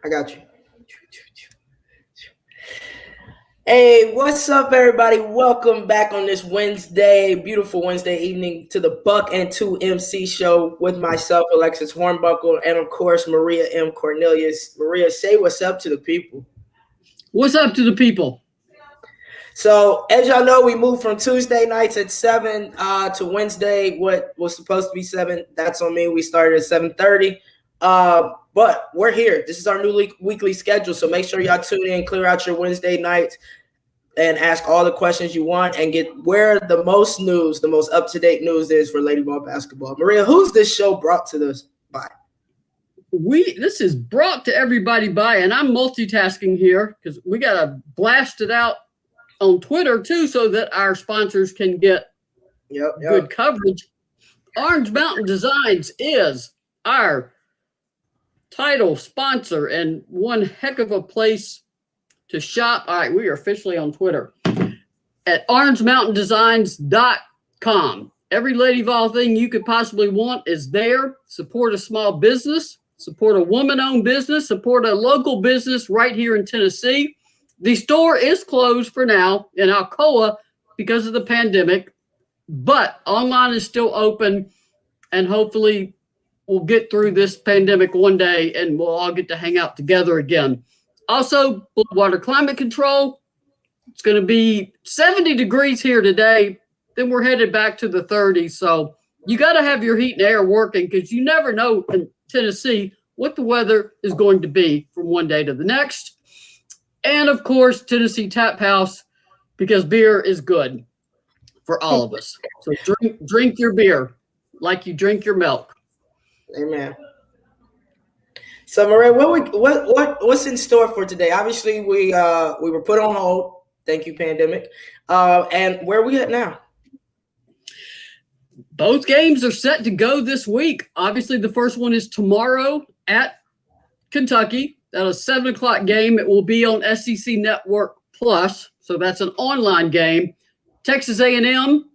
I got you. Hey, what's up, everybody? Welcome back on this Wednesday, beautiful Wednesday evening to the Buck and 2 MC show with myself, Alexis Hornbuckle, and of course, Maria M. Cornelius. Maria, say what's up to the people. What's up to the people? So, as y'all know, we moved from Tuesday nights at 7 to Wednesday, what was supposed to be 7. That's on me. We started at 7:30. But we're here. This is our new weekly schedule. So make sure y'all tune in, clear out your Wednesday nights, and ask all the questions you want and get where the most news, the most up-to-date news is for Lady Vol basketball. Maria, who's this show brought to us by? This is brought to everybody by, and I'm multitasking here because we got to blast it out on Twitter too so that our sponsors can get good coverage. Orange Mountain Designs is our title sponsor and one heck of a place to shop. All right, we are officially on Twitter at orangemountaindesigns.com. Every Lady Vol thing you could possibly want is there. Support a small business, support a woman-owned business, support a local business right here in Tennessee. The store is closed for now in Alcoa because of the pandemic, but online is still open, and hopefully we'll get through this pandemic one day and we'll all get to hang out together again. Also, water climate control. It's going to be 70 degrees here today. Then we're headed back to the 30s. So you got to have your heat and air working because you never know in Tennessee what the weather is going to be from one day to the next. And of course, Tennessee Tap House, because beer is good for all of us. So drink your beer like you drink your milk. Amen. So, Maria, what's in store for today? Obviously, we were put on hold. Thank you, pandemic. And where are we at now? Both games are set to go this week. Obviously, the first one is tomorrow at Kentucky. That's a 7 o'clock game. It will be on SEC Network Plus, so that's an online game. Texas A&M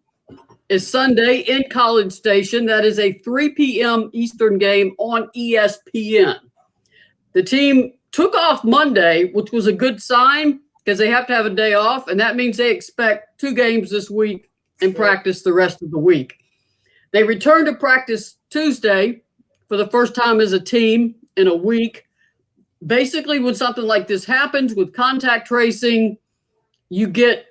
is Sunday in College Station. That is a 3 p.m. Eastern game on ESPN. The team took off Monday, which was a good sign because they have to have a day off, and that means they expect 2 games this week and practice the rest of the week. They returned to practice Tuesday for the first time as a team in a week. Basically, when something like this happens with contact tracing, you get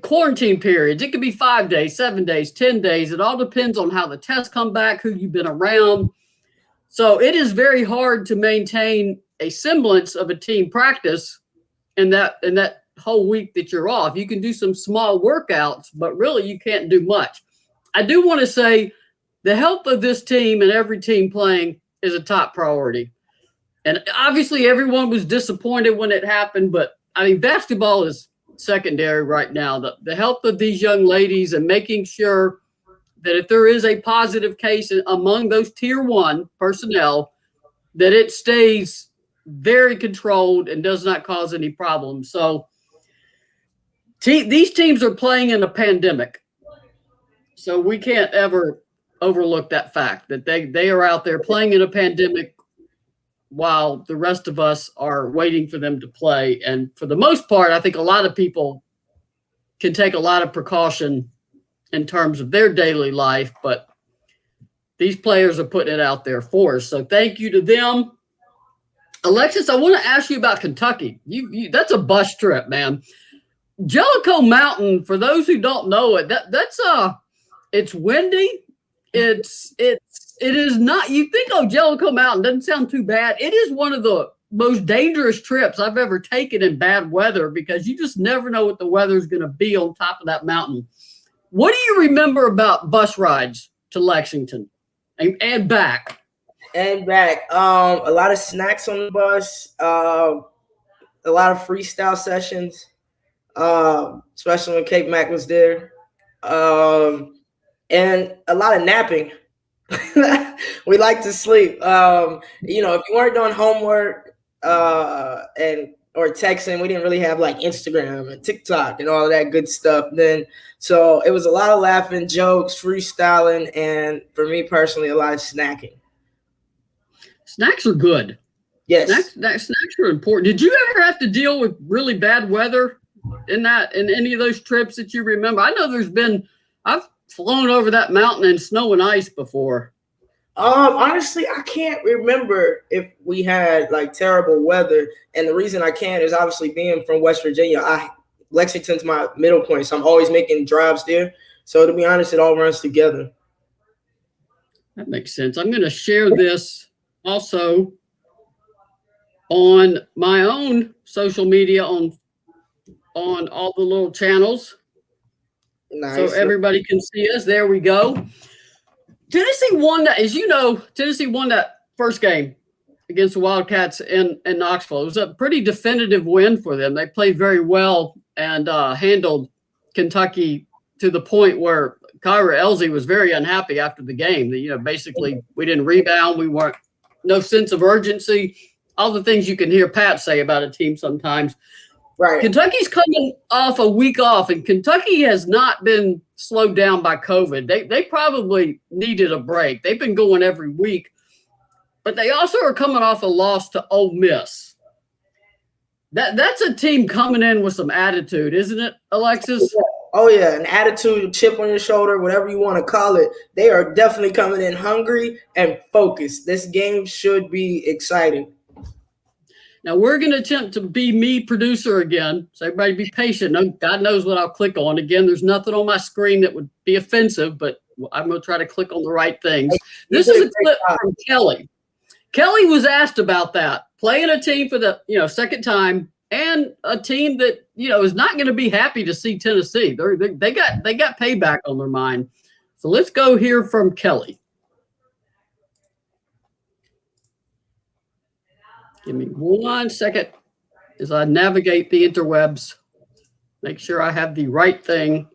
quarantine periods. It could be 5 days, 7 days, 10 days. It all depends on how the tests come back, who you've been around. So it is very hard to maintain a semblance of a team practice in that whole week that you're off. You can do some small workouts, but really you can't do much. I do want to say the health of this team and every team playing is a top priority. And obviously everyone was disappointed when it happened, but I mean, basketball is secondary right now. The health of these young ladies and making sure that if there is a positive case among those tier 1 personnel, that it stays very controlled and does not cause any problems. So these teams are playing in a pandemic. So we can't ever overlook that fact that they are out there playing in a pandemic while the rest of us are waiting for them to play. And for the most part, I think a lot of people can take a lot of precaution in terms of their daily life, but these players are putting it out there for us. So thank you to them. Alexis, I want to ask you about Kentucky. That's a bus trip, man. Jellicoe Mountain, for those who don't know it, it's windy. It is not, you think, oh, Jellicoe Mountain doesn't sound too bad. It is one of the most dangerous trips I've ever taken in bad weather because you just never know what the weather is going to be on top of that mountain. What do you remember about bus rides to Lexington and back? And back. A lot of snacks on the bus, a lot of freestyle sessions, especially when Kate Mack was there, and a lot of napping. We like to sleep. If you weren't doing homework or texting, we didn't really have like Instagram and TikTok and all of that good stuff then. So it was a lot of laughing, jokes, freestyling, and for me personally, a lot of snacking. Snacks are good. Yes. Snacks are important. Did you ever have to deal with really bad weather in any of those trips that you remember? I know I've flown over that mountain in snow and ice before. Honestly, I can't remember if we had like terrible weather, and the reason I can't is obviously being from West Virginia. Lexington's my middle point, so I'm always making drives there. So to be honest, it all runs together. That makes sense. I'm going to share this also on my own social media on all the little channels. Nice. So everybody can see us. There we go. Tennessee won that, as you know, Tennessee won that first game against the Wildcats in Knoxville. It was a pretty definitive win for them. They played very well and handled Kentucky to the point where Kyra Elsie was very unhappy after the game. Basically we didn't rebound. We weren't, no sense of urgency, all the things you can hear Pat say about a team sometimes. Right. Kentucky's coming off a week off, and Kentucky has not been slowed down by COVID. They probably needed a break. They've been going every week, but they also are coming off a loss to Ole Miss. That's a team coming in with some attitude, isn't it, Alexis? Oh, yeah, an attitude, a chip on your shoulder, whatever you want to call it. They are definitely coming in hungry and focused. This game should be exciting. Now, we're going to attempt to be me producer again, so everybody be patient. God knows what I'll click on. Again, there's nothing on my screen that would be offensive, but I'm going to try to click on the right things. This is a clip from Kelly. Kelly was asked about that, playing a team for the second time, and a team that is not going to be happy to see Tennessee. They got payback on their mind. So let's go hear from Kelly. Give me 1 second as I navigate the interwebs. Make sure I have the right thing.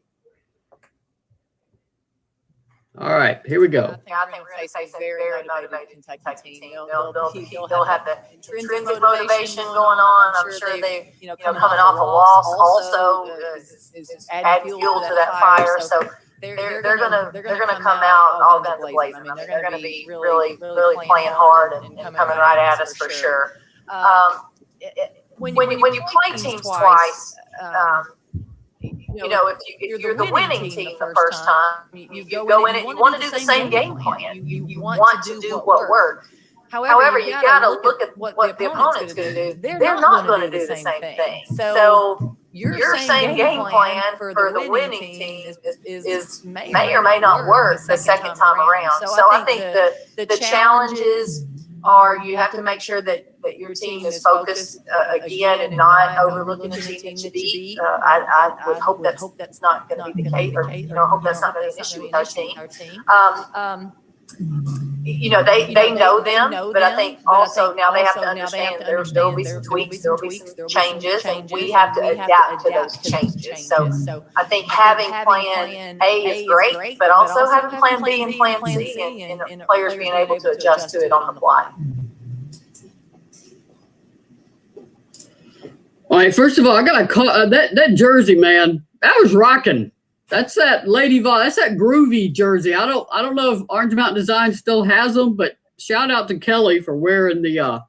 All right, here we go. I think we're going to face a very motivated Kentucky team. They'll have the intrinsic motivation going on. I'm sure they, coming off a loss also is adding fuel to that fire. So they're gonna come out all guns blazing. I mean, they're gonna be really playing hard and coming right at us for sure. When you play teams twice, if you're the winning team the first time, you go in it, you want to do the same game plan. You want to do what worked. However, you got to look at what the opponent's going to do. They're not going to do the same thing. So your same game plan for the winning team may or may not work the second time around. So I think the challenges are you have to make sure that your team is focused again and not overlooking the team that you beat. I would hope that's not going to be the case, or hope that's not going to be an issue with our team. They know them, but I think also now they have to understand there will be some tweaks, there will be some changes, and we have to adapt to those changes. So I think having plan A is great, but also having plan B and plan C and players being able to adjust to it on the fly. All right, first of all, I got to call that jersey, man. That was rocking. That's that Lady Vol. That's that groovy jersey. I don't know if Orange Mountain Design still has them, but shout out to Kelly for wearing the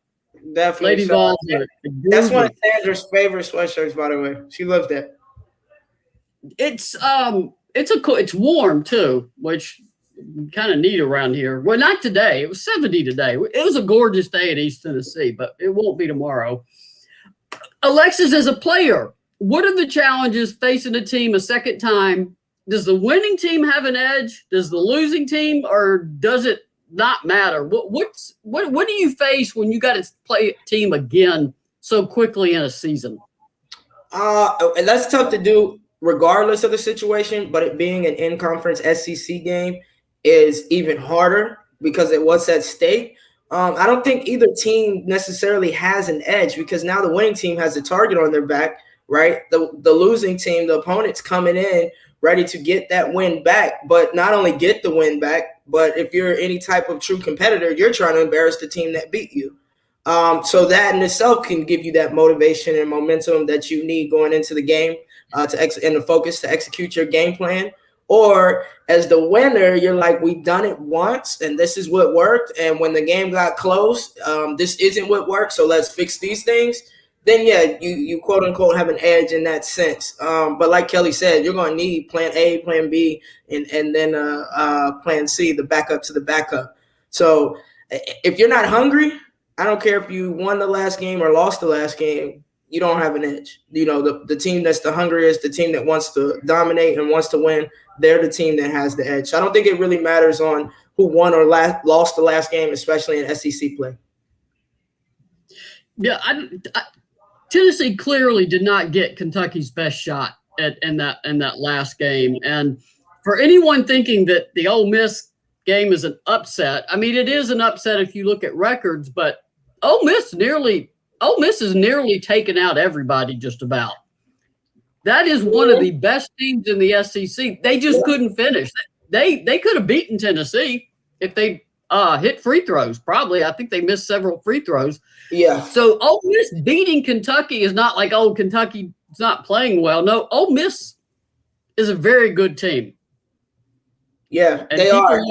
Lady Vol. That's one of Sandra's favorite sweatshirts, by the way. She loves that. It's warm too, which kind of neat around here. Well, not today. It was 70 today. It was a gorgeous day in East Tennessee, but it won't be tomorrow. Alexis, as a player, what are the challenges facing a team a second time? Does the winning team have an edge? Does the losing team, or does it not matter? What do you face when you got to play a team again so quickly in a season? And that's tough to do regardless of the situation, but it being an in-conference SEC game is even harder because it was at stake. I don't think either team necessarily has an edge because now the winning team has a target on their back, right? The losing team, the opponent's coming in ready to get that win back, but not only get the win back, but if you're any type of true competitor, you're trying to embarrass the team that beat you. So that in itself can give you that motivation and momentum that you need going into the game and the focus to execute your game plan. Or as the winner, you're like, we've done it once and this is what worked. And when the game got close, this isn't what worked. So let's fix these things. Then, yeah, you quote unquote have an edge in that sense. But like Kelly said, you're going to need plan A, plan B, and then plan C, the backup to the backup. So if you're not hungry, I don't care if you won the last game or lost the last game, you don't have an edge. You know, the team that's the hungriest, the team that wants to dominate and wants to win, they're the team that has the edge. So I don't think it really matters on who won or lost the last game, especially in SEC play. Yeah, Tennessee clearly did not get Kentucky's best shot in that last game. And for anyone thinking that the Ole Miss game is an upset, I mean, it is an upset if you look at records, but Ole Miss has nearly taken out everybody just about. That is one of the best teams in the SEC. They just couldn't finish. They could have beaten Tennessee if they hit free throws, probably. I think they missed several free throws. Yeah. So Ole Miss beating Kentucky is not like, oh, Kentucky's not playing well. No, Ole Miss is a very good team. Yeah, And they are.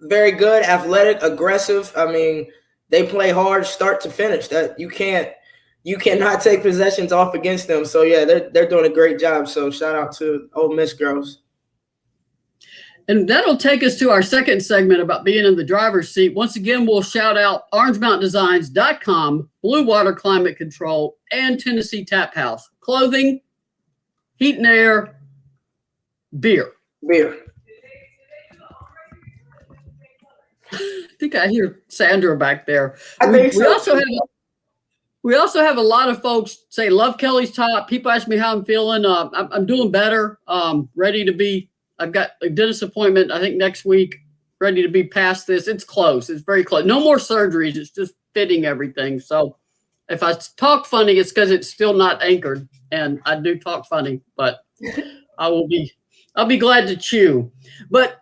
very good, athletic, aggressive. I mean, they play hard start to finish. That you cannot take possessions off against them. So yeah, they're doing a great job. So shout out to Ole Miss girls. And that'll take us to our second segment about being in the driver's seat. Once again, we'll shout out OrangeMountainDesigns.com, Blue Water Climate Control, and Tennessee Tap House. Clothing, heat and air, beer. I think I hear Sandra back there. We also have a lot of folks say, love Kelly's top. People ask me how I'm feeling. I'm doing better. Ready to be. I've got a dentist appointment, I think, next week. Ready to be past this. It's close. It's very close. No more surgeries. It's just fitting everything. So if I talk funny, it's because it's still not anchored. And I do talk funny, but I'll be glad to chew. But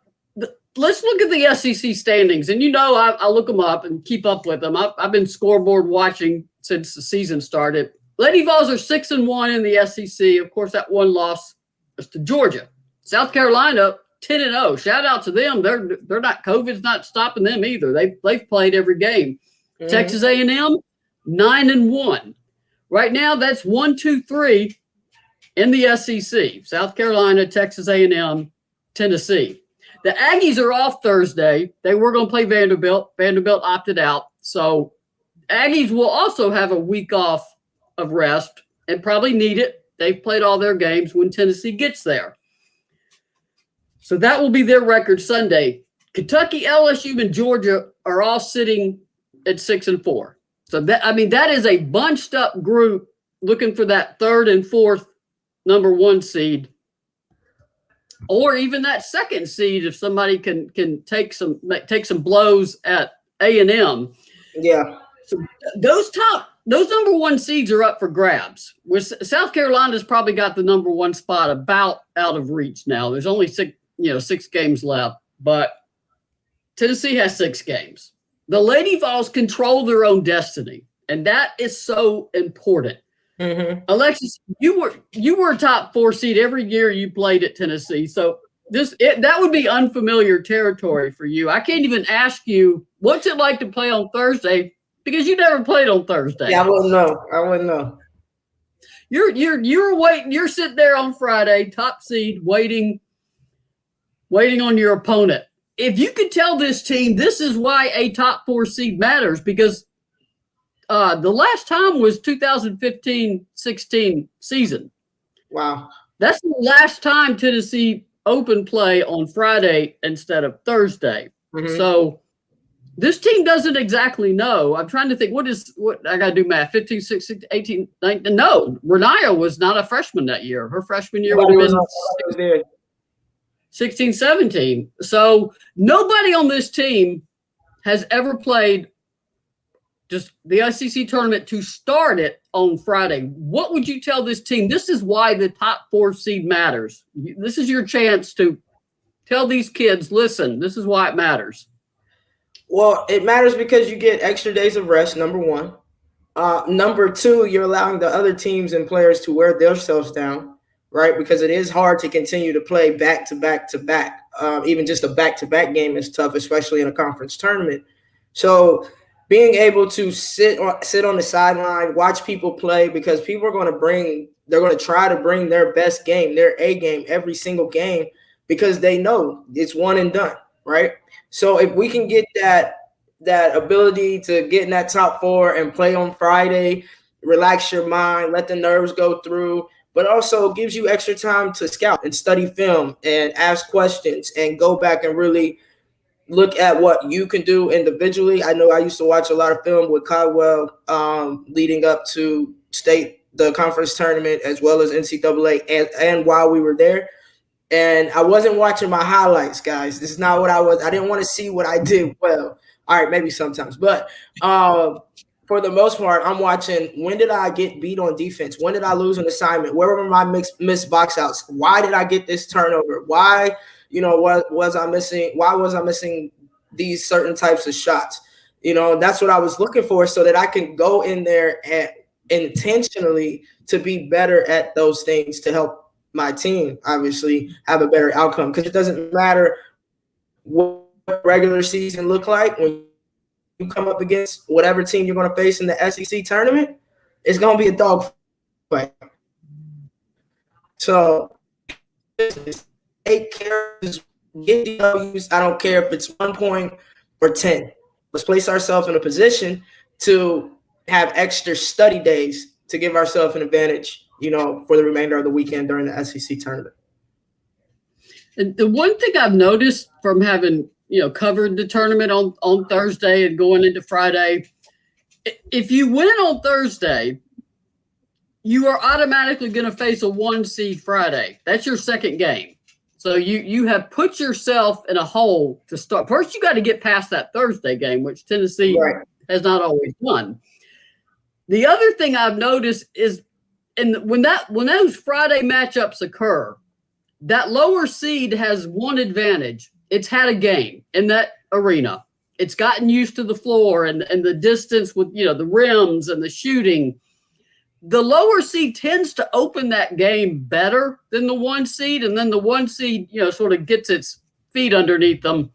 let's look at the SEC standings. And I look them up and keep up with them. I've been scoreboard watching since the season started. Lady Vols are 6-1 in the SEC. Of course, that one loss is to Georgia. South Carolina 10-0. Shout out to them. They're not, COVID's not stopping them either. They've played every game. Mm-hmm. Texas A&M 9-1. Right now, that's 1, 2, 3 in the SEC. South Carolina, Texas A&M, Tennessee. The Aggies are off Thursday. They were going to play Vanderbilt. Vanderbilt opted out. So Aggies will also have a week off of rest and probably need it. They've played all their games when Tennessee gets there. So that will be their record Sunday. Kentucky, LSU, and Georgia are all sitting at 6-4. So that is a bunched up group looking for that third and fourth number one seed, or even that second seed if somebody can take some blows at A&M. Yeah. So those number one seeds are up for grabs. South Carolina's probably got the number one spot about out of reach now. There's only 6 games left, but Tennessee has 6 games. The Lady Vols control their own destiny, and that is so important. Mm-hmm. Alexis, you were a top 4 seed every year you played at Tennessee, so that would be unfamiliar territory for you. I can't even ask you what's it like to play on Thursday because you never played on Thursday. Yeah, I wouldn't know. You're waiting. You're sitting there on Friday, top seed, waiting on your opponent. If you could tell this team, this is why a top 4 seed matters, because the last time was 2015-16 season. Wow. That's the last time Tennessee open play on Friday instead of Thursday. Mm-hmm. So this team doesn't exactly know. I'm trying to think, what I got to do math, 15, 16, 18, 19. No, Renaya was not a freshman that year. Her freshman year would have been 16, 17. So nobody on this team has ever played just the SEC tournament to start it on Friday. What would you tell this team? This is why the top 4 seed matters. This is your chance to tell these kids, listen, this is why it matters. Well, it matters because you get extra days of rest, number one. Number two, you're allowing the other teams and players to wear themselves down, right? Because it is hard to continue to play back to back to back. Even just a back-to-back game is tough, especially in a conference tournament. So being able to sit on the sideline, watch people play, because people are going to try to bring their best game, their A game, every single game, because they know it's one and done, right? So if we can get that ability to get in that top four and play on Friday, relax your mind, let the nerves go through, but also gives you extra time to scout and study film and ask questions and go back and really look at what you can do individually. I know I used to watch a lot of film with Caldwell leading up to the conference tournament, as well as NCAA, and while we were there. And I wasn't watching my highlights, guys. This is not what I was. I didn't want to see what I did well. All right, maybe sometimes. But for the most part, I'm watching, when did I get beat on defense? When did I lose an assignment? Where were my missed box outs? Why did I get this turnover? Why, what was I missing? Why was I missing these certain types of shots? That's what I was looking for, so that I can go in there and intentionally to be better at those things, to help my team obviously have a better outcome. Because it doesn't matter what regular season look like, when you come up against whatever team you're going to face in the SEC tournament, it's going to be a dog fight. So take care of get W's. I don't care if it's 1 point or 10. Let's place ourselves in a position to have extra study days to give ourselves an advantage, for the remainder of the weekend during the SEC tournament. And the one thing I've noticed from having, covered the tournament on Thursday and going into Friday, if you win on Thursday, you are automatically going to face a 1 seed Friday. That's your second game. So you have put yourself in a hole to start. First, you got to get past that Thursday game, which Tennessee has not always done. The other thing I've noticed is, when those Friday matchups occur, that lower seed has one advantage. It's had a game in that arena. It's gotten used to the floor and the distance with, the rims and the shooting. The lower seed tends to open that game better than the 1 seed. And then the 1 seed, sort of gets its feet underneath them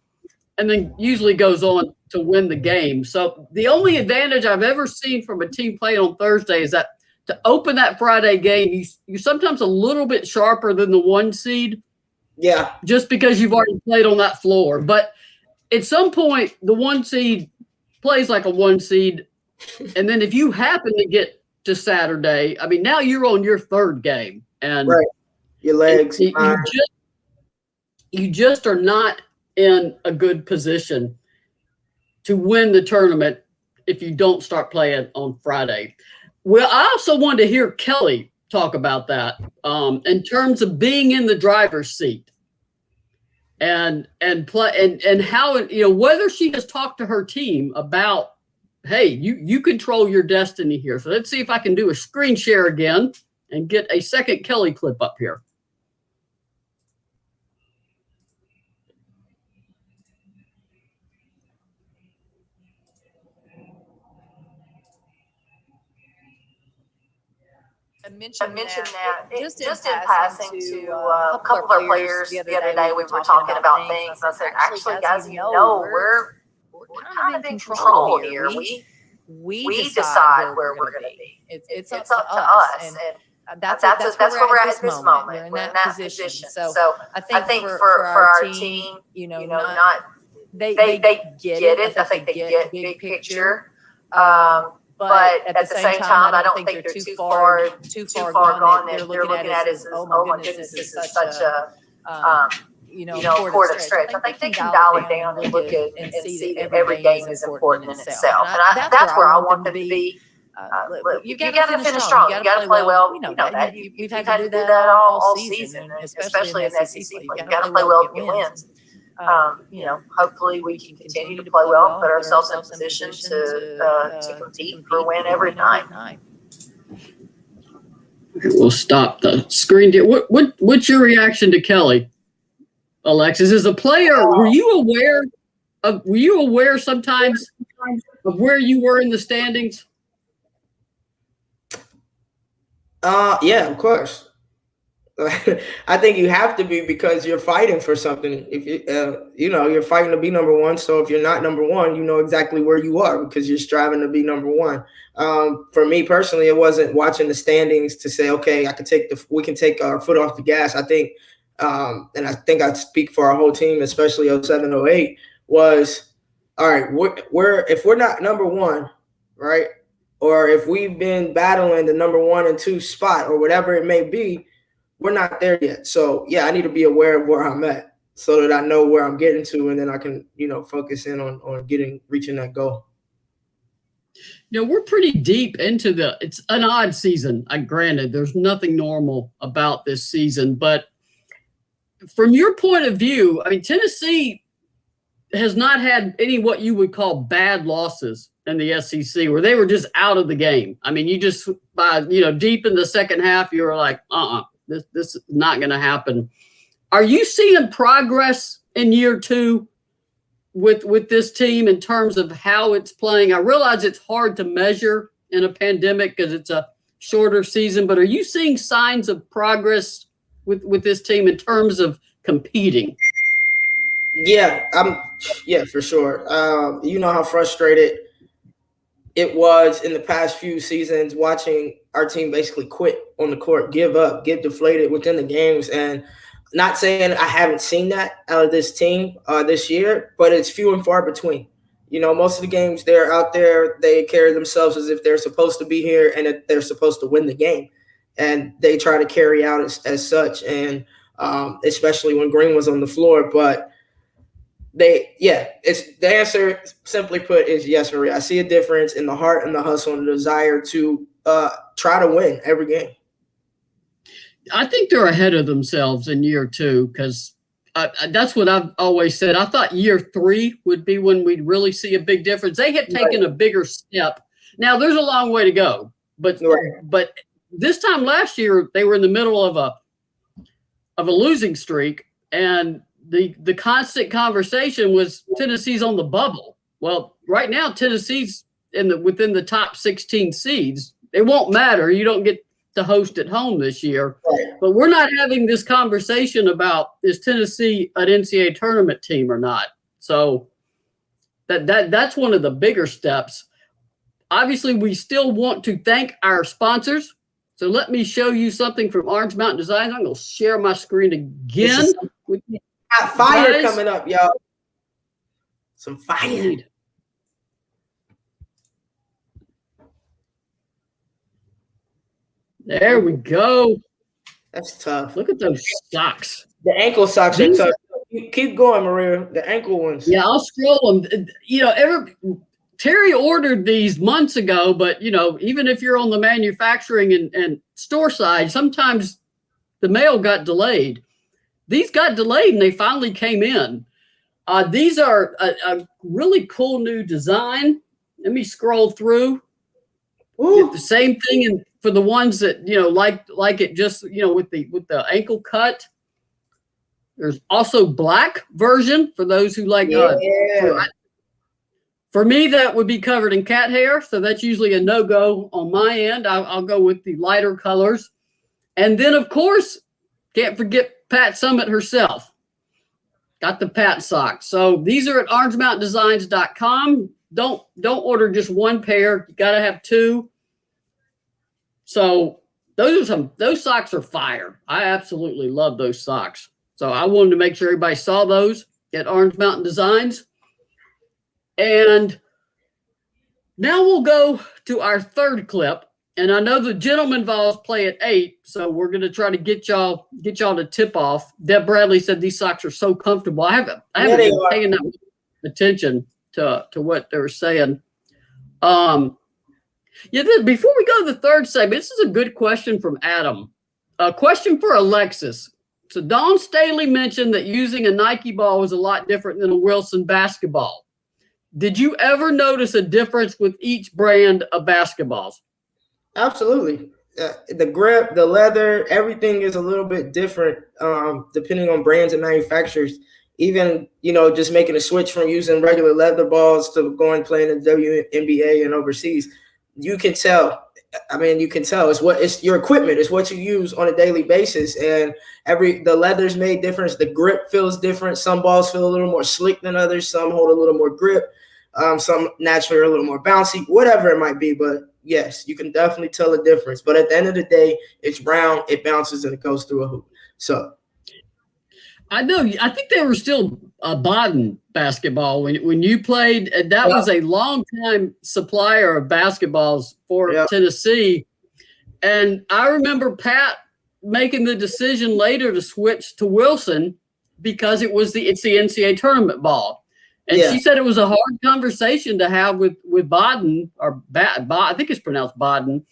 and then usually goes on to win the game. So the only advantage I've ever seen from a team playing on Thursday is that to open that Friday game, you're sometimes a little bit sharper than the 1 seed. Yeah. Just because you've already played on that floor. But at some point, the 1 seed plays like a 1 seed. And then if you happen to get to Saturday, now you're on your third game. And your legs. You just are not in a good position to win the tournament if you don't start playing on Friday. Well, I also wanted to hear Kelly talk about that in terms of being in the driver's seat and play and how, whether she has talked to her team about, hey, you control your destiny here. So let's see if I can do a screen share again and get a second Kelly clip up here. I mentioned that just in passing to a couple of our players the other day. We were talking about things. I said, actually, guys, we're kind of in control here. We decide where we're going to be. It's up to us. And that's where we're at this moment. We're in that position. So I think for our team, not they get it. I think they get big picture. But at the same time, I don't think they're too far gone. They're looking at it as, oh my goodness, this is such a important stretch. I think they can dial it down and look at and see that every game is important in itself. And that's where I want them to be. You got to finish strong. You got to play well. We know that. We've had to do that all season, especially in the SEC. You got to play well to get wins. Hopefully we can continue to play well and put ourselves in position to compete for a win every night. We'll stop the screen. What's your reaction to Kelly, Alexis? As a player, were you aware sometimes of where you were in the standings? Yeah, of course. I think you have to be, because you're fighting for something. If you're fighting to be number one. So if you're not number one, you know exactly where you are because you're striving to be number one. For me personally, it wasn't watching the standings to say, okay, we can take our foot off the gas. I think, and I think I speak for our whole team, especially 07, 08, was, all right, if we're not number one, right, or if we've been battling the number 1 and 2 spot or whatever it may be, we're not there yet. So yeah, I need to be aware of where I'm at so that I know where I'm getting to, and then I can, focus in on reaching that goal. We're pretty deep into it's an odd season. Granted, there's nothing normal about this season, but from your point of view, I mean, Tennessee has not had any what you would call bad losses in the SEC where they were just out of the game. I mean, you just deep in the second half, you were like, this is not going to happen. Are you seeing progress in year 2 with this team in terms of how it's playing? I realize it's hard to measure in a pandemic because it's a shorter season, but are you seeing signs of progress with this team in terms of competing? Yeah, for sure. You know how frustrated it was in the past few seasons watching our team basically quit on the court, give up, get deflated within the games. And not saying I haven't seen that out of this team this year, but it's few and far between. Most of the games they're out there, they carry themselves as if they're supposed to be here and that they're supposed to win the game. And they try to carry out as such, and especially when Green was on the floor. But it's the answer, simply put, is yes, Maria. I see a difference in the heart and the hustle and the desire to try to win every game. I think they're ahead of themselves in year 2 because that's what I've always said. I thought year 3 would be when we'd really see a big difference. They had taken a bigger step. Now there's a long way to go, but this time last year they were in the middle of a losing streak, and the constant conversation was Tennessee's on the bubble. Well, right now Tennessee's within the top 16 seeds. It won't matter. You don't get to host at home this year, but we're not having this conversation about is Tennessee an NCAA tournament team or not. So that's one of the bigger steps. Obviously, we still want to thank our sponsors. So let me show you something from Orange Mountain Designs. I'm going to share my screen again. With you. Got fire coming up, y'all. Some fire. There we go. That's tough. Look at those socks. The ankle socks are tough. Keep going, Maria. The ankle ones. Yeah, I'll scroll them. Terry ordered these months ago, but even if you're on the manufacturing and store side, sometimes the mail got delayed. These got delayed and they finally came in. These are a really cool new design. Let me scroll through. The same thing for the ones that like it just with the ankle cut. There's also black version for those who like. For me, that would be covered in cat hair, so that's usually a no-go on my end. I'll go with the lighter colors, and then of course, can't forget Pat Summitt herself. Got the Pat socks. So these are at orangemountaindesigns.com. Don't order just one pair. You got to have 2. So those socks are fire. I absolutely love those socks. So I wanted to make sure everybody saw those at Orange Mountain Designs. And now we'll go to our third clip. And I know the gentlemen Vols play at 8, so we're going to try to get y'all to tip off. Deb Bradley said these socks are so comfortable. I haven't been paying that much attention to what they were saying. Before we go to the third segment, this is a good question from Adam. A question for Alexis. So Dawn Staley mentioned that using a Nike ball was a lot different than a Wilson basketball. Did you ever notice a difference with each brand of basketballs? Absolutely. The grip, the leather, everything is a little bit different depending on brands and manufacturers. Even, just making a switch from using regular leather balls to going playing in the WNBA and overseas, you can tell I mean, you can tell it's your equipment. It's what you use on a daily basis, and the leather's made different. The grip feels different. Some balls feel a little more slick than others. Some hold a little more grip. Some naturally are a little more bouncy. Whatever it might be, but yes, you can definitely tell a difference. But at the end of the day, it's round. It bounces and it goes through a hoop. So. I know. I think they were still Baden basketball when you played. And that was a long-time supplier of basketballs for Tennessee. And I remember Pat making the decision later to switch to Wilson because it's the NCAA tournament ball. And she said it was a hard conversation to have with Baden, or I think it's pronounced Baden,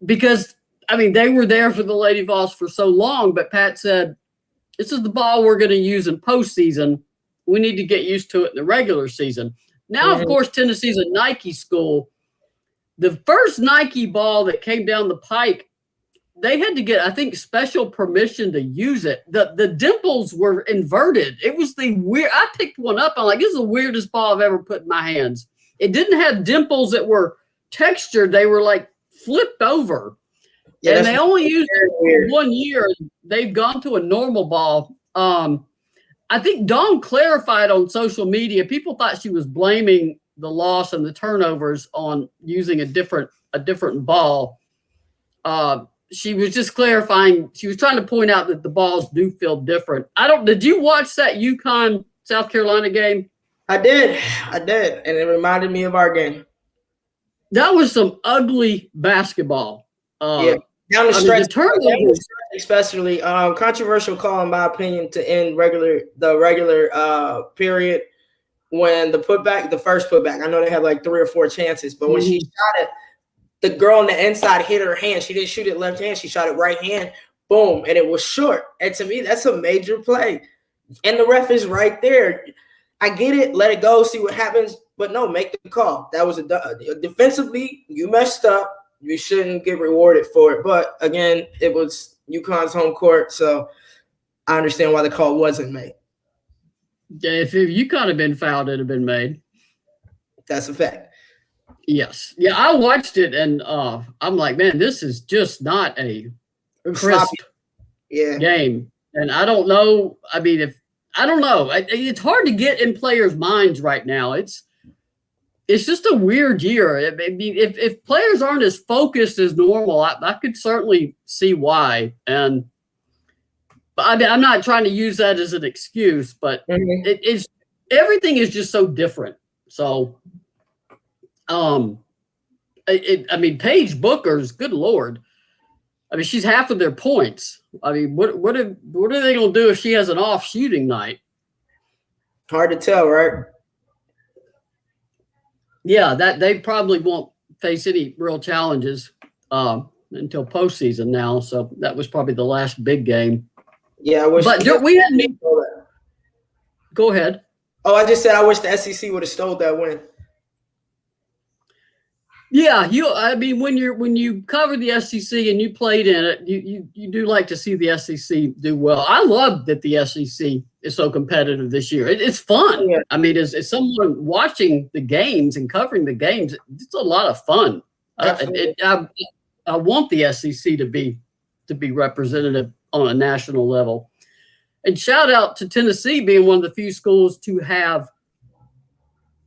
because, I mean, they were there for the Lady Vols for so long. But Pat said, this is the ball we're going to use in postseason. We need to get used to it in the regular season. Now, of course, Tennessee's a Nike school. The first Nike ball that came down the pike, they had to get, I think, special permission to use it. The dimples were inverted. It was I picked one up. I'm like, this is the weirdest ball I've ever put in my hands. It didn't have dimples that were textured. They were like flipped over. Yeah, and they only used it 1 year. They've gone to a normal ball. I think Dawn clarified on social media. People thought she was blaming the loss and the turnovers on using a different ball. She was just clarifying. She was trying to point out that the balls do feel different. Did you watch that UConn South Carolina game? I did, and it reminded me of our game. That was some ugly basketball. Down the stretch, especially controversial call in my opinion to end the regular period when the first putback. I know they had like 3 or 4 chances, but when she shot it, the girl on the inside hit her hand. She didn't shoot it left hand; she shot it right hand. Boom, and it was short. And to me, that's a major play. And the ref is right there. I get it. Let it go. See what happens. But no, make the call. That was defensively. You messed up. You shouldn't get rewarded for it. But again, it was UConn's home court, so I understand why the call wasn't made. Yeah, if UConn had been fouled, it'd have been made. That's a fact. Yes. Yeah, I watched it, and I'm like, man, this is just not a crisp game. And I don't know. I mean, I don't know. It's hard to get in players' minds right now. It's just a weird year. I mean, if players aren't as focused as normal, I could certainly see why. But I mean, I'm not trying to use that as an excuse, but everything is just so different. So, I mean, Paige Booker's, good Lord. I mean, she's half of their points. I mean, what are they going to do if she has an off shooting night? Hard to tell, right? Yeah, that they probably won't face any real challenges until postseason now. So that was probably the last big game. Yeah, I wish. But we had me. Go ahead. Oh, I just said I wish the SEC would have stole that win. Yeah, I mean, when you cover the SEC and you played in it, you do like to see the SEC do well. I love that the SEC is so competitive this year. It's fun. Yeah. I mean, as someone watching the games and covering the games, it's a lot of fun. I want the SEC to be representative on a national level. And shout out to Tennessee being one of the few schools to have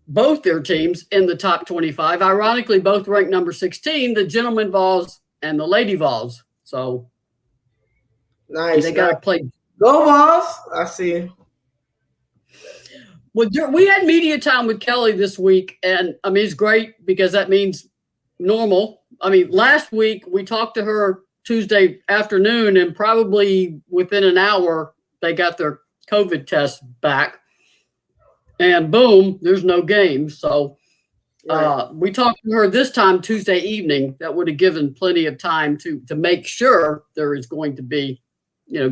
both their teams in the top 25. Ironically, both ranked number 16, the Gentlemen Vols and the Lady Vols. So nice. They got to play. Go Vols. I see you. Well, we had media time with Kelly this week, and I mean, it's great because that means normal. I mean, last week we talked to her Tuesday afternoon, and probably within an hour, they got their COVID test back. And boom, there's no game. So we talked to her this time Tuesday evening. That would have given plenty of time to make sure there is going to be,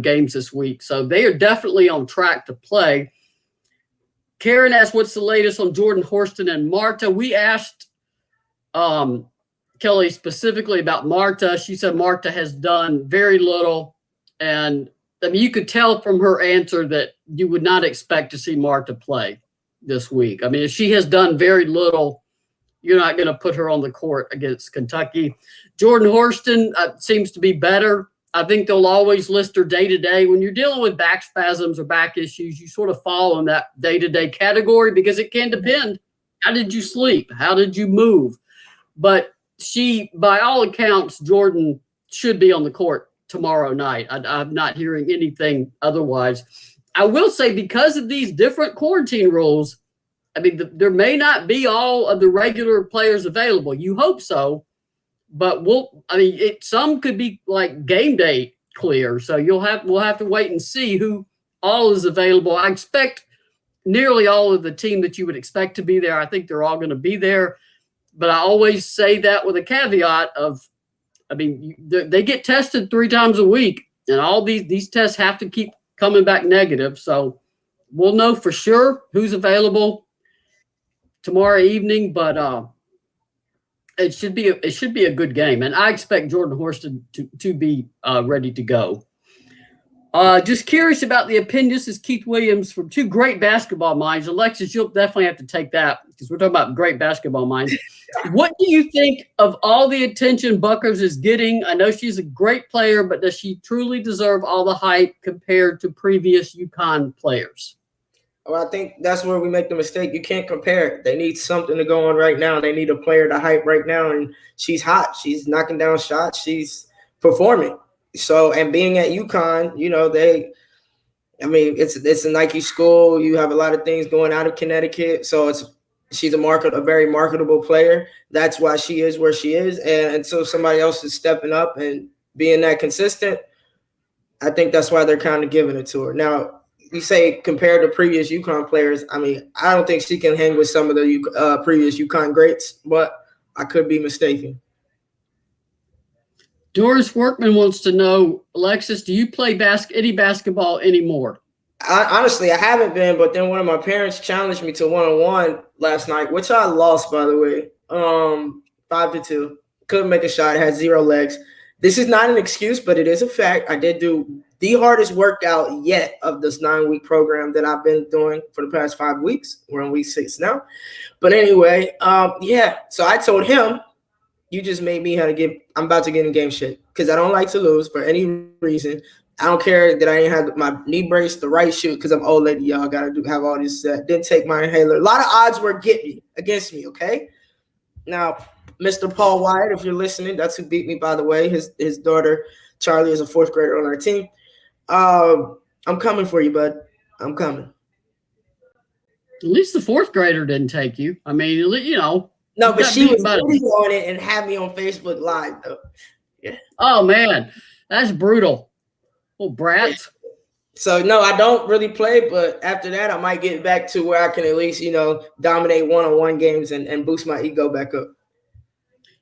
games this week. So they are definitely on track to play. Karen asked, what's the latest on Jordan Horston and Marta? We asked Kelly specifically about Marta. She said Marta has done very little. And I mean, you could tell from her answer that you would not expect to see Marta play this week. I mean, if she has done very little, you're not going to put her on the court against Kentucky. Jordan Horston seems to be better. I think they'll always list her day-to-day. When you're dealing with back spasms or back issues, you sort of fall in that day-to-day category because it can depend. How did you sleep? How did you move? But she, by all accounts, Jordan should be on the court tomorrow night. I'm not hearing anything otherwise. I will say, because of these different quarantine rules, I mean, there may not be all of the regular players available. You hope so. But some could be like game day clear. So we'll have to wait and see who all is available. I expect nearly all of the team that you would expect to be there. I think they're all going to be there. But I always say that with a caveat of, they get tested 3 times a week, and all these tests have to keep coming back negative. So we'll know for sure who's available tomorrow evening. But it should be a good game, and I expect Jordan Horston to be ready to go. Just curious about the opinion. This is Keith Williams from 2 great basketball minds. Alexis, you'll definitely have to take that because we're talking about great basketball minds. What do you think of all the attention Buckers is getting? I know she's a great player, but does she truly deserve all the hype compared to previous UConn players? Well, I think that's where we make the mistake. You can't compare. They need something to go on right now. They need a player to hype right now, and she's hot. She's knocking down shots. She's performing. So, and being at UConn, it's a Nike school. You have a lot of things going out of Connecticut. So she's a very marketable player. That's why she is where she is. And until somebody else is stepping up and being that consistent, I think that's why they're kind of giving it to her. Now, you say compared to previous UConn players, I don't think she can hang with some of the previous UConn greats, but I could be mistaken. Doris Workman wants to know, Alexis, do you play any basketball anymore? Honestly, I haven't been, but then one of my parents challenged me to one-on-one last night, which I lost, by the way, 5-2. Couldn't make a shot, had 0 legs. This is not an excuse, but it is a fact. I did do the hardest workout yet of this 9-week program that I've been doing for the past 5 weeks. We're on week 6 now. But anyway, so I told him, you just made me I'm about to get in game shape because I don't like to lose for any reason. I don't care that I ain't have my knee brace, the right shoe, because I'm old lady, y'all. Got to have all this set. Didn't take my inhaler. A lot of odds were against me, okay? Now, Mr. Paul Wyatt, if you're listening, that's who beat me, by the way. His daughter, Charlie, is a 4th grader on our team. I'm coming for you, bud. I'm coming. At least the 4th grader didn't take you. No, but she was on it and had me on Facebook Live, though. Yeah. Oh, man. That's brutal. Little brats. So, no, I don't really play, but after that, I might get back to where I can at least, dominate one-on-one games and boost my ego back up.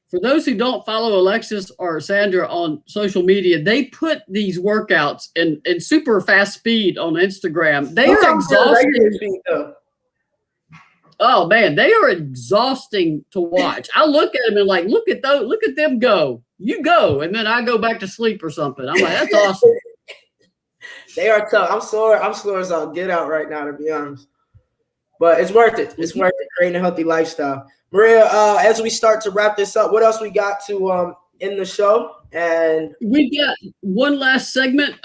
For those who don't follow Alexis or Sandra on social media, they put these workouts in super fast speed on Instagram. They are exhausting. Oh man, they are exhausting to watch. I look at them and look at them go. You go, and then I go back to sleep or something. I'm like, that's awesome. They are tough. I'm sore as I'll get out right now, to be honest. But it's worth it. It's worth it, creating a healthy lifestyle. Maria, as we start to wrap this up, what else we got to in the show? And we got one last segment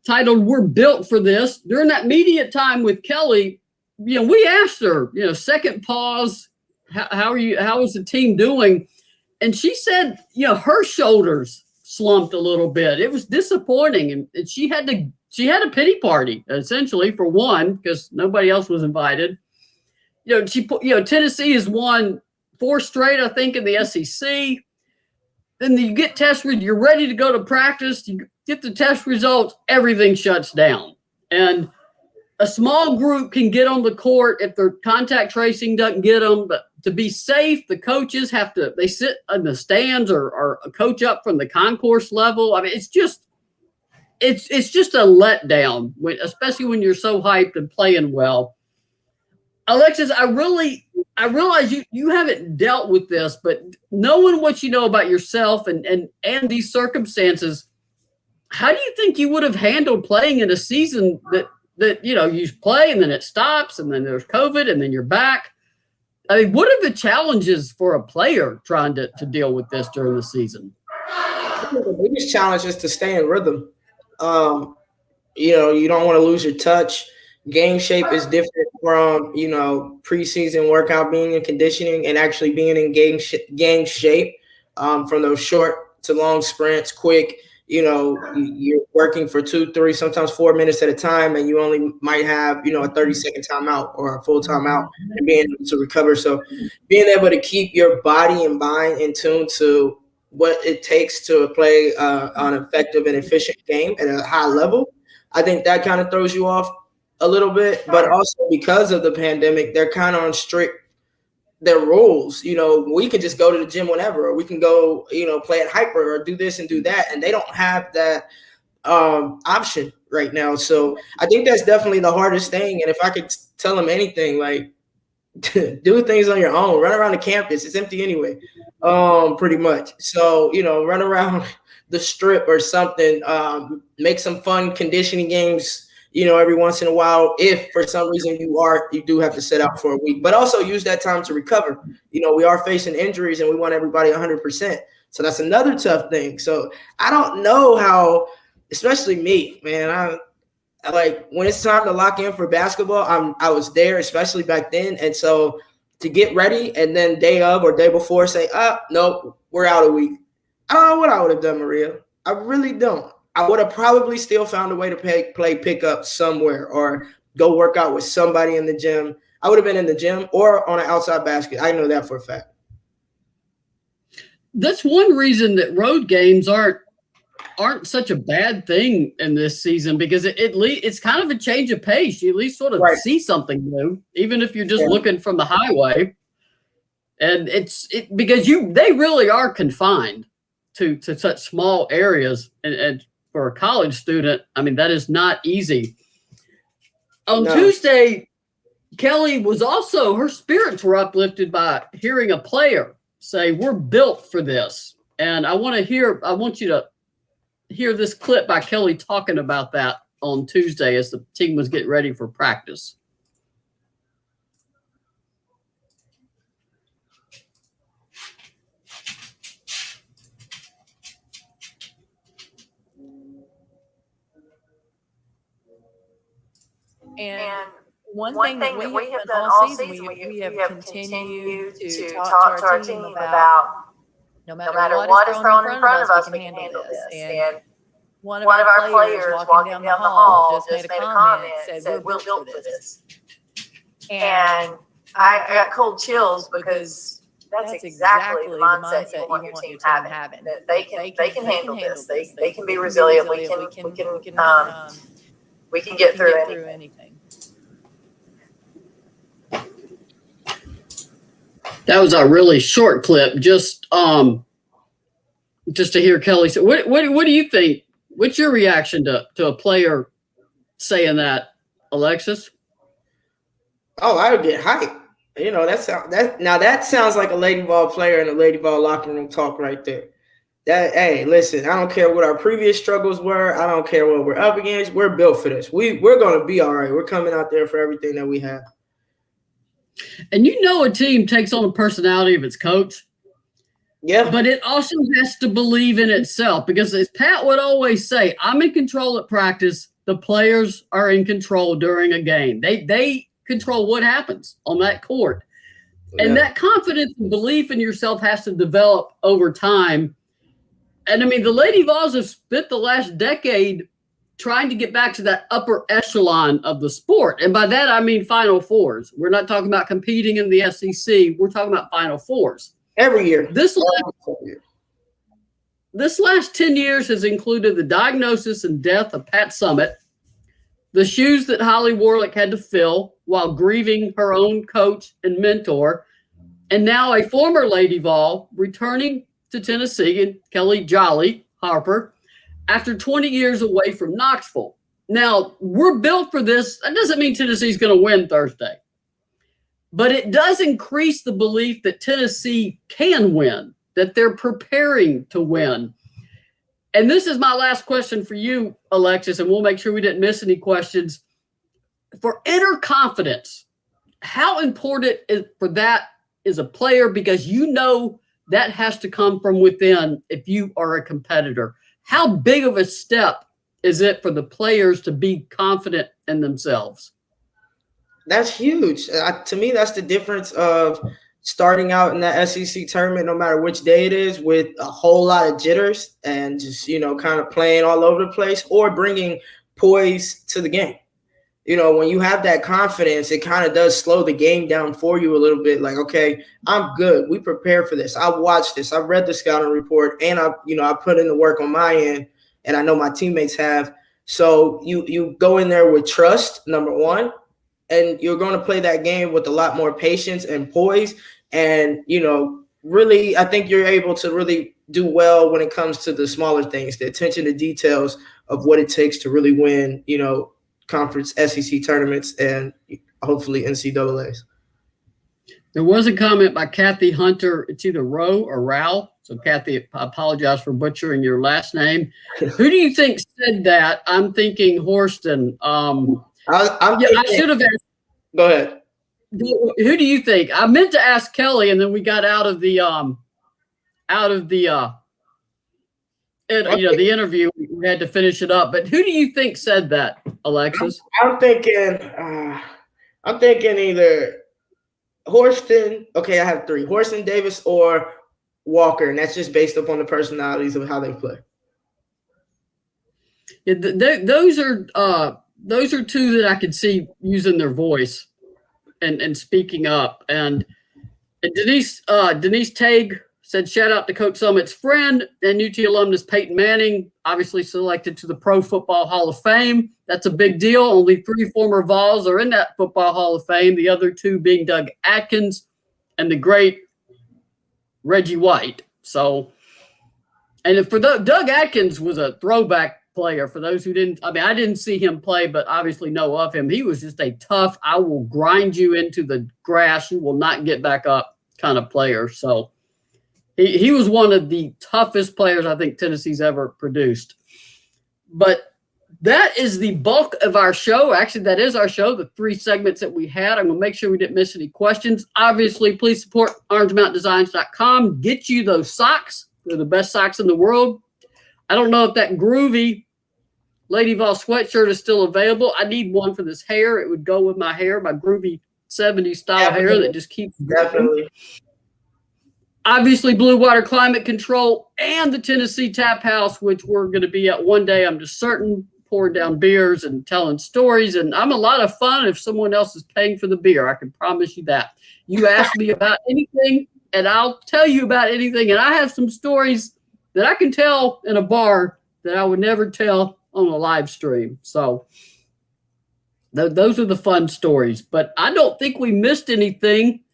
titled "We're Built for This." During that media time with Kelly, we asked her, second pause, how is the team doing? And she said, her shoulders slumped a little bit. It was disappointing, and she had a pity party essentially for one because nobody else was invited. Tennessee has won 4 straight, I think, in the SEC. Then you get you're ready to go to practice. You get the test results, everything shuts down. And a small group can get on the court if their contact tracing doesn't get them. But to be safe, the coaches they sit in the stands or coach up from the concourse level. It's just a letdown, especially when you're so hyped and playing well. Alexis, I realize you haven't dealt with this, but knowing what you know about yourself and these circumstances, how do you think you would have handled playing in a season that you play and then it stops and then there's COVID and then you're back? I mean, what are the challenges for a player trying to deal with this during the season? The biggest challenge is to stay in rhythm. You don't want to lose your touch. Game shape is different from, preseason workout, being in conditioning and actually being in game shape, from those short to long sprints, quick. You're working for 2, 3, sometimes 4 minutes at a time, and you only might have, a 30-second timeout or a full timeout, and being able to recover. So being able to keep your body and mind in tune to what it takes to play an effective and efficient game at a high level, I think that kind of throws you off a little bit. But also because of the pandemic, they're kind of on strict their rules. We can just go to the gym whenever, or we can go, play at hyper or do this and do that. And they don't have that option right now. So I think that's definitely the hardest thing. And if I could tell them anything, like, do things on your own, run around the campus. It's empty anyway, pretty much. So, run around the strip or something, make some fun conditioning games, every once in a while, if for some reason you do have to set out for a week, but also use that time to recover. We are facing injuries and we want everybody 100%. So that's another tough thing. So I don't know how, especially me, man, I like when it's time to lock in for basketball, I was there, especially back then. And so to get ready and then day of or day before say, nope, we're out a week. I don't know what I would have done, Maria. I really don't. I would have probably still found a way to play pickup somewhere or go work out with somebody in the gym. I would have been in the gym or on an outside basket. I know that for a fact. That's one reason that road games aren't such a bad thing in this season, because it's kind of a change of pace. You at least sort of see something new, even if you're just looking from the highway. And because they really are confined to such small areas, and for a college student, I mean, that is not easy. On Tuesday, Kelly was also, her spirits were uplifted by hearing a player say, "We're built for this." And I want you to hear this clip by Kelly talking about that on Tuesday as the team was getting ready for practice. And one thing that we have done all season, we have continued to talk to our team about no matter what is thrown in front of us, we can handle this. And one of our players walking down the hall just made a comment, said, "We're built for this." And I got cold chills, because that's exactly the mindset you want your team having. That they can handle this. They can be resilient. We can get through anything. That was a really short clip, just to hear Kelly say. What do you think? What's your reaction to a player saying that, Alexis? Oh, I would get hyped. That sounds like a Lady Vol player in a Lady Vol locker room talk right there. Hey, listen, I don't care what our previous struggles were. I don't care what we're up against. We're built for this. We're going to be all right. We're coming out there for everything that we have. And a team takes on the personality of its coach. Yeah. But it also has to believe in itself, because as Pat would always say, I'm in control at practice. The players are in control during a game. They control what happens on that court. Yeah. And that confidence and belief in yourself has to develop over time. And I mean, the Lady Vols have spent the last decade trying to get back to that upper echelon of the sport. And by that, I mean Final Fours. We're not talking about competing in the SEC. We're talking about Final Fours. Every year. This last 10 years has included the diagnosis and death of Pat Summitt, the shoes that Holly Warlick had to fill while grieving her own coach and mentor, and now a former Lady Vol returning to Tennessee, and Kelly Jolly Harper, after 20 years away from Knoxville. Now, we're built for this. That doesn't mean Tennessee's going to win Thursday, but it does increase the belief that Tennessee can win, that they're preparing to win. And this is my last question for you, Alexis, and we'll make sure we didn't miss any questions. For inner confidence, how important is for that is a player, because you know that has to come from within if you are a competitor. How big of a step is it for the players to be confident in themselves? That's huge. To me, that's the difference of starting out in that SEC tournament, no matter which day it is, with a whole lot of jitters and just, kind of playing all over the place, or bringing poise to the game. When you have that confidence, it kind of does slow the game down for you a little bit. Like, okay, I'm good. We prepared for this. I watched this. I read the scouting report, and I put in the work on my end, and I know my teammates have. So you go in there with trust, number one, and you're going to play that game with a lot more patience and poise. And, really, I think you're able to really do well when it comes to the smaller things, the attention to details of what it takes to really win, conference SEC tournaments and hopefully NCAAs. There was a comment by Kathy Hunter. It's either Rowe or Rao. So, Kathy, I apologize for butchering your last name. Who do you think said that? I'm thinking Horston. I should have asked. Go ahead. Who do you think? I meant to ask Kelly, and then we got out of the the interview. We had to finish it up. But who do you think said that, Alexis? I'm thinking either Horston. Okay, I have three: Horston, Davis, or Walker, and that's just based upon the personalities of how they play. Yeah, those are two that I could see using their voice and speaking up. And Denise Tague said, shout out to Coach Summit's friend and UT alumnus Peyton Manning, obviously selected to the Pro Football Hall of Fame. That's a big deal. Only 3 former Vols are in that Football Hall of Fame, the other 2 being Doug Atkins and the great Reggie White. So, and Doug Atkins was a throwback player. For those who didn't, I didn't see him play, but obviously know of him. He was just a tough, I will grind you into the grass, you will not get back up kind of player. So he was one of the toughest players I think Tennessee's ever produced. But that is the bulk of our show. Actually, that is our show, the 3 segments that we had. I'm going to make sure we didn't miss any questions. Obviously, please support OrangeMountainDesigns.com. Get you those socks. They're the best socks in the world. I don't know if that groovy Lady Vol sweatshirt is still available. I need one for this hair. It would go with my hair, my groovy 70s style hair that just keeps definitely. Obviously, Blue Water Climate Control and the Tennessee Tap House, which we're going to be at one day, I'm just certain, pouring down beers and telling stories. And I'm a lot of fun if someone else is paying for the beer. I can promise you that. You ask me about anything, and I'll tell you about anything. And I have some stories that I can tell in a bar that I would never tell on a live stream. So those are the fun stories. But I don't think we missed anything.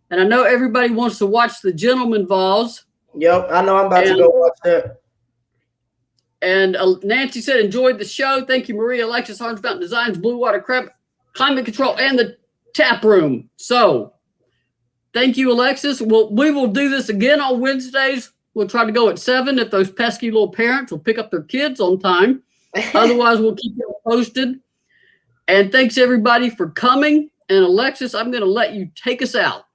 And I know everybody wants to watch the Gentleman Vols. Yep, I know I'm about to go watch that. And Nancy said, enjoyed the show. Thank you, Maria, Alexis, Orange Mountain Designs, Blue Water Climate Control, and the Tap Room. So thank you, Alexis. We will do this again on Wednesdays. We'll try to go at 7 if those pesky little parents will pick up their kids on time. Otherwise, we'll keep you posted. And thanks, everybody, for coming. And Alexis, I'm going to let you take us out.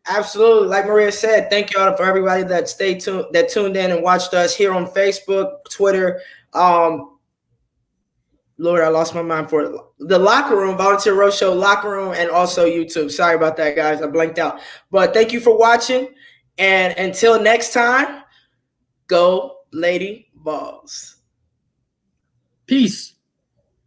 Absolutely. Like Maria said, thank you all for everybody that tuned in and watched us here on Facebook, Twitter. Lord, I lost my mind for it. The Locker Room, Volunteer Roadshow Locker Room, and also YouTube. Sorry about that, guys. I blanked out. But thank you for watching. And until next time, go Lady Vols. Peace.